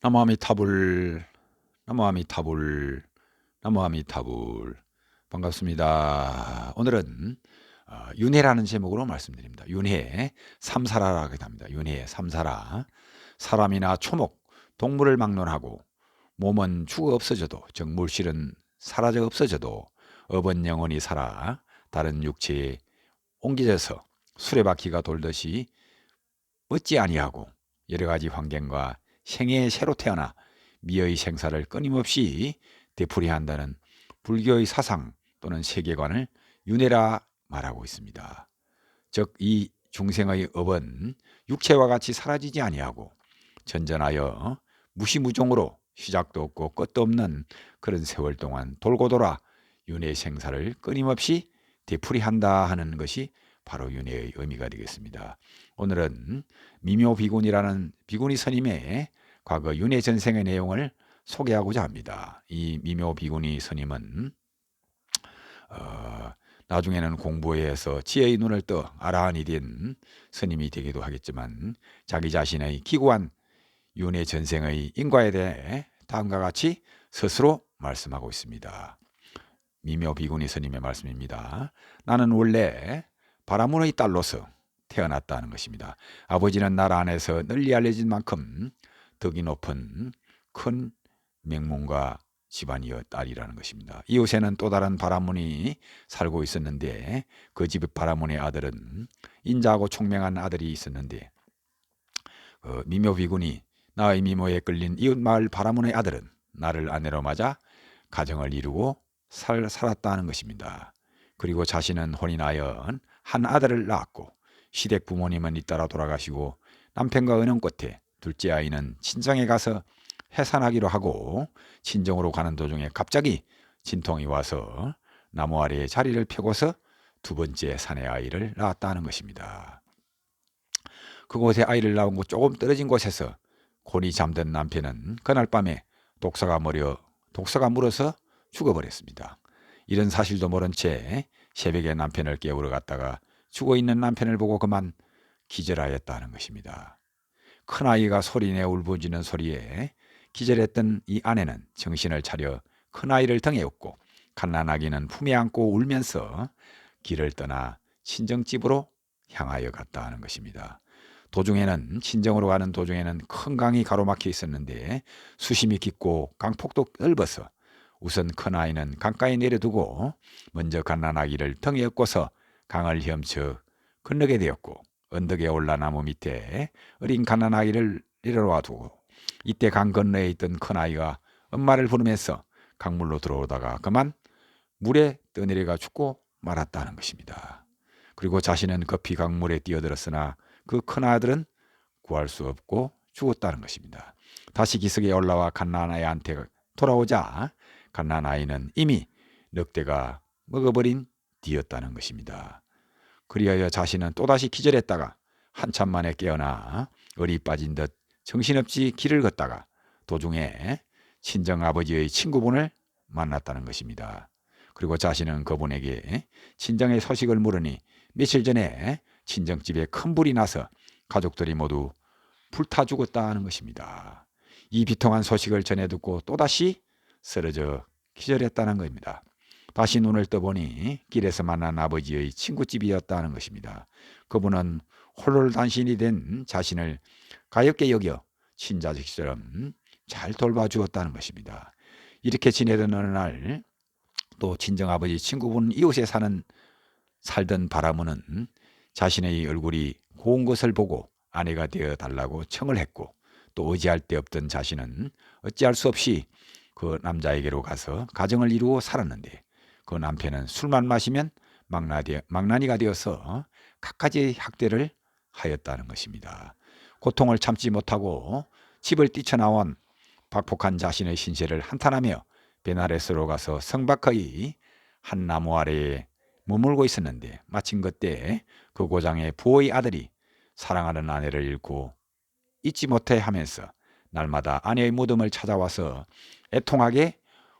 나무아미타불, 나무아미타불, 나무아미타불. 반갑습니다. 오늘은 윤회라는 제목으로 말씀드립니다. 윤회, 삼사라라고 합니다. 윤회, 삼사라. 사람이나 초목, 동물을 막론하고 몸은 죽어 없어져도, 즉 물실은 사라져 없어져도 업은 영원히 살아 다른 육체에 옮겨져서 수레바퀴가 돌듯이 멎지 아니하고 여러 가지 환경과 생애에 새로 태어나 미의 생사를 끊임없이 되풀이한다는 불교의 사상 또는 세계관을 윤회라 말하고 있습니다. 즉 이 중생의 업은 육체와 같이 사라지지 아니하고 전전하여 무시무종으로 시작도 없고 끝도 없는 그런 세월 동안 돌고 돌아 윤회 생사를 끊임없이 되풀이한다 하는 것이 바로 윤회의 의미가 되겠습니다. 오늘은 미묘 비구니라는 비구니 스님의 과거 윤회 전생의 내용을 소개하고자 합니다. 이 미묘 비구니 스님은 나중에는 공부해서 지혜의 눈을 떠 아라한이 된 스님이 되기도 하겠지만 자기 자신의 기구한 윤회 전생의 인과에 대해 다음과 같이 스스로 말씀하고 있습니다. 미묘 비구니 스님의 말씀입니다. 나는 원래 바라문의 딸로서 태어났다는 것입니다. 아버지는 나라 안에서 널리 알려진 만큼 덕이 높은 큰 명문가 집안이었 딸이라는 것입니다. 이웃에는 또 다른 바라문이 살고 있었는데 그 집 바라문의 아들은 인자하고 총명한 아들이 있었는데 미묘 비구니 나의 미모에 끌린 이웃 마을 바라문의 아들은 나를 아내로 맞아 가정을 이루고 살았다는 것입니다. 그리고 자신은 혼인하여 한 아들을 낳았고 시댁 부모님은 잇따라 돌아가시고 남편과 은연 끝에 둘째 아이는 친정에 가서 해산하기로 하고 친정으로 가는 도중에 갑자기 진통이 와서 나무 아래에 자리를 펴고서 두 번째 사내 아이를 낳았다는 것입니다. 그곳에 아이를 낳은 곳 조금 떨어진 곳에서 곤히 잠든 남편은 그날 밤에 독사가 물어서 죽어버렸습니다. 이런 사실도 모른 채 새벽에 남편을 깨우러 갔다가 죽어있는 남편을 보고 그만 기절하였다는 것입니다. 큰아이가 소리내 울부짖는 소리에 기절했던 이 아내는 정신을 차려 큰아이를 등에 업고 갓난아기는 품에 안고 울면서 길을 떠나 친정집으로 향하여 갔다 하는 것입니다. 친정으로 가는 도중에는 큰 강이 가로막혀 있었는데 수심이 깊고 강폭도 넓어서 우선 큰아이는 강가에 내려두고 먼저 갓난아기를 등에 업고서 강을 헤엄쳐 건너게 되었고 언덕에 올라 나무 밑에 어린 갓난아기를 내려놓아 두고 이때 강 건너에 있던 큰아이가 엄마를 부르면서 강물로 들어오다가 그만 물에 떠내려가 죽고 말았다는 것입니다. 그리고 자신은 급히 강물에 뛰어들었으나 그 큰아들은 구할 수 없고 죽었다는 것입니다. 다시 기슭에 올라와 갓난아이한테 돌아오자 갓난아이는 이미 늑대가 먹어버린 뒤였다는 것입니다. 그리하여 자신은 또다시 기절했다가 한참 만에 깨어나 얼이 빠진 듯 정신없이 길을 걷다가 도중에 친정아버지의 친구분을 만났다는 것입니다. 그리고 자신은 그분에게 친정의 소식을 물으니 며칠 전에 친정집에 큰 불이 나서 가족들이 모두 불타 죽었다는 것입니다. 이 비통한 소식을 전해 듣고 또다시 쓰러져 기절했다는 겁니다. 다시 눈을 떠보니 길에서 만난 아버지의 친구집이었다는 것입니다. 그분은 홀로단신이 된 자신을 가엾게 여겨 친자식처럼 잘 돌봐주었다는 것입니다. 이렇게 지내던 어느 날 또 친정아버지 친구분 이웃에 살던 바라문은 자신의 얼굴이 고운 것을 보고 아내가 되어 달라고 청을 했고 또 의지할 데 없던 자신은 어찌할 수 없이 그 남자에게로 가서 가정을 이루어 살았는데 그 남편은 술만 마시면 망나니가 되어서 갖가지 학대를 하였다는 것입니다. 고통을 참지 못하고 집을 뛰쳐나온 박폭한 자신의 신세를 한탄하며 베나레스로 가서 성박의 한 나무 아래에 머물고 있었는데 마침 그때 그 고장의 부의 아들이 사랑하는 아내를 잃고 잊지 못해 하면서 날마다 아내의 무덤을 찾아와서 애통하게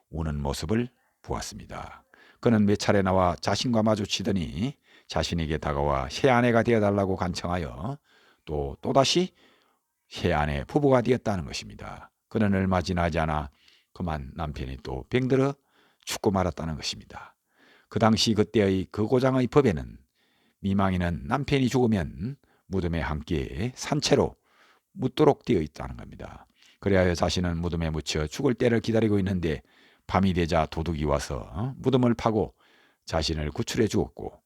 우는 모습을 보았습니다. 그는 몇 차례 나와 자신과 마주치더니 자신에게 다가와 새 아내가 되어달라고 간청하여 또다시 새 아내 부부가 되었다는 것입니다. 그는 얼마 지나지 않아 그만 남편이 또 병들어 죽고 말았다는 것입니다. 그 당시 그때의 그 고장의 법에는 미망인은 남편이 죽으면 무덤에 함께 산채로 묻도록 되어 있다는 겁니다. 그래야 자신은 무덤에 묻혀 죽을 때를 기다리고 있는데 밤이 되자 도둑이 와서 무덤을 파고 자신을 구출해 주었고,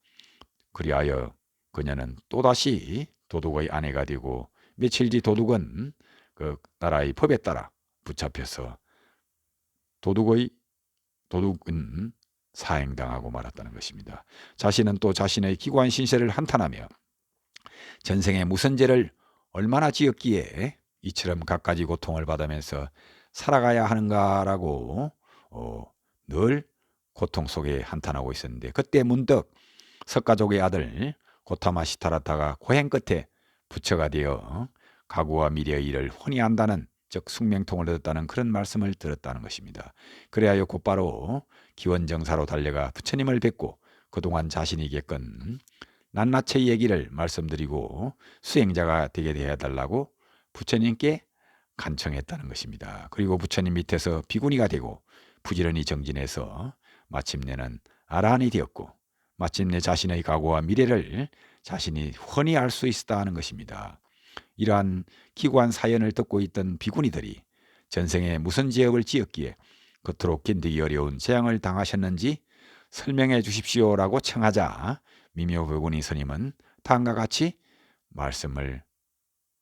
그리하여 그녀는 또다시 도둑의 아내가 되고, 며칠 뒤 도둑은 그 나라의 법에 따라 붙잡혀서 도둑은 사형당하고 말았다는 것입니다. 자신은 또 자신의 기관 신세를 한탄하며 전생에 무슨 죄를 얼마나 지었기에 이처럼 갖가지 고통을 받으면서 살아가야 하는가라고 늘 고통 속에 한탄하고 있었는데, 그때 문득 석가족의 아들 고타마 시타라타가 고행 끝에 부처가 되어 가구와 미래의 일을 훤히 안다는, 즉 숙명통을 얻었다는 그런 말씀을 들었다는 것입니다. 그래야 곧바로 기원정사로 달려가 부처님을 뵙고 그동안 자신이 겪은 낱낱의 얘기를 말씀드리고 수행자가 되게 해달라고 부처님께 간청했다는 것입니다. 그리고 부처님 밑에서 비구니가 되고 부지런히 정진해서 마침내는 아라한이 되었고, 마침내 자신의 과거와 미래를 자신이 훤히 알 수 있었다는 것입니다. 이러한 기구한 사연을 듣고 있던 비구니들이 전생에 무슨 죄업을 지었기에 그토록 견디기 어려운 재앙을 당하셨는지 설명해 주십시오라고 청하자 미묘비구니 스님은 다음과 같이 말씀을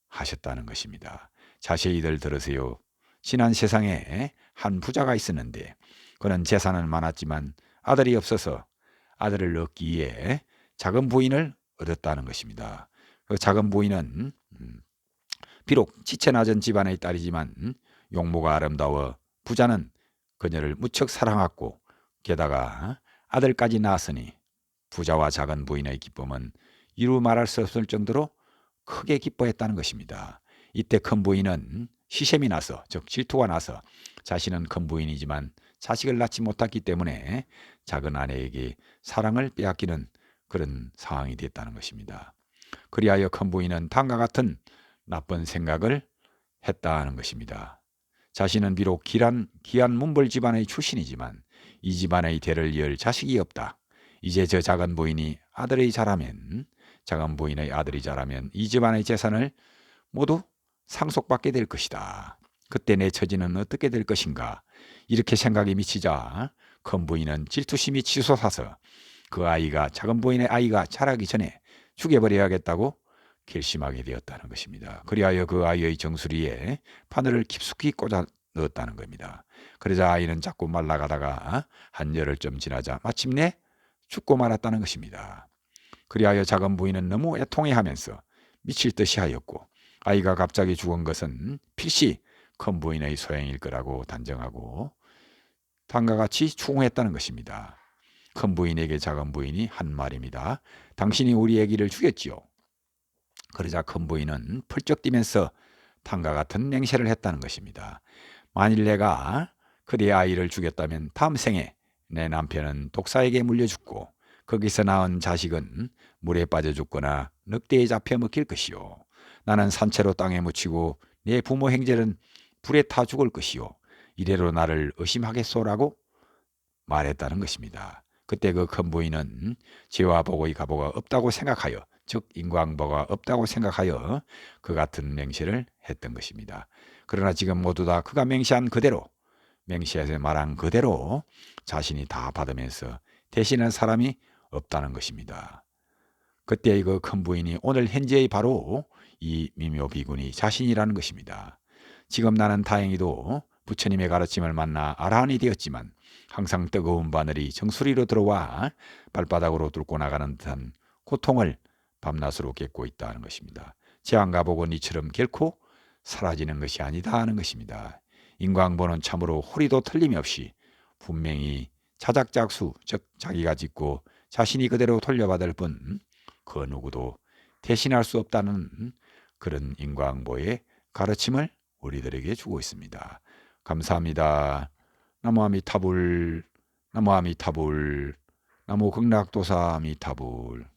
하셨다는 것입니다. 자세히들 들으세요. 지난 세상에 한 부자가 있었는데 그는 재산은 많았지만 아들이 없어서 아들을 얻기 위해 작은 부인을 얻었다는 것입니다. 그 작은 부인은 비록 지체 낮은 집안의 딸이지만 용모가 아름다워 부자는 그녀를 무척 사랑했고, 게다가 아들까지 낳았으니 부자와 작은 부인의 기쁨은 이루 말할 수 없을 정도로 크게 기뻐했다는 것입니다. 이때 큰 부인은 시샘이 나서, 즉 질투가 나서 자신은 큰 부인이지만 자식을 낳지 못했기 때문에 작은 아내에게 사랑을 빼앗기는 그런 상황이 됐다는 것입니다. 그리하여 큰 부인은 다음과 같은 나쁜 생각을 했다는 것입니다. 자신은 비록 귀한 문벌 집안의 출신이지만 이 집안의 대를 이을 자식이 없다. 이제 저 작은 부인의 아들이 자라면 이 집안의 재산을 모두 상속받게 될 것이다. 그때 내 처지는 어떻게 될 것인가? 이렇게 생각이 미치자 큰 부인은 질투심이 치솟아서 작은 부인의 아이가 자라기 전에 죽여버려야겠다고 결심하게 되었다는 것입니다. 그리하여 그 아이의 정수리에 바늘을 깊숙이 꽂아 넣었다는 겁니다. 그러자 아이는 자꾸 말라가다가 한 열흘쯤 지나자 마침내 죽고 말았다는 것입니다. 그리하여 작은 부인은 너무 애통해하면서 미칠 듯이 하였고, 아이가 갑자기 죽은 것은 필시 큰 부인의 소행일 거라고 단정하고 다음과 같이 추궁했다는 것입니다. 큰 부인에게 작은 부인이 한 말입니다. 당신이 우리 아기를 죽였지요. 그러자 큰 부인은 펄쩍 뛰면서 다음과 같은 맹세를 했다는 것입니다. 만일 내가 그대의 아이를 죽였다면 다음 생에 내 남편은 독사에게 물려 죽고 거기서 낳은 자식은 물에 빠져 죽거나 늑대에 잡혀 먹힐 것이요. 나는 산채로 땅에 묻히고 내 부모 형제는 불에 타 죽을 것이요. 이래로 나를 의심하겠소라고 말했다는 것입니다. 그때 그 큰 부인은 죄와 복의 가보가 없다고 생각하여, 즉 인과응보가 없다고 생각하여 그 같은 맹세를 했던 것입니다. 그러나 지금 모두 다 그가 맹세해서 말한 그대로 자신이 다 받으면서 대신할 사람이 없다는 것입니다. 그때 그 큰 부인이 오늘 현재의 바로 이 미묘비군이 자신이라는 것입니다. 지금 나는 다행히도 부처님의 가르침을 만나 아라한이 되었지만 항상 뜨거운 바늘이 정수리로 들어와 발바닥으로 뚫고 나가는 듯한 고통을 밤낮으로 겪고 있다는 것입니다. 재앙가복은 이처럼 결코 사라지는 것이 아니다 하는 것입니다. 인과응보는 참으로 허리도 틀림없이 분명히 자작작수, 즉 자기가 짓고 자신이 그대로 돌려받을 뿐 그 누구도 대신할 수 없다는 그런 인과응보의 가르침을 우리들에게 주고 있습니다. 감사합니다. 나무 아미타불, 나무 아미타불, 나무 극락도사 아미타불.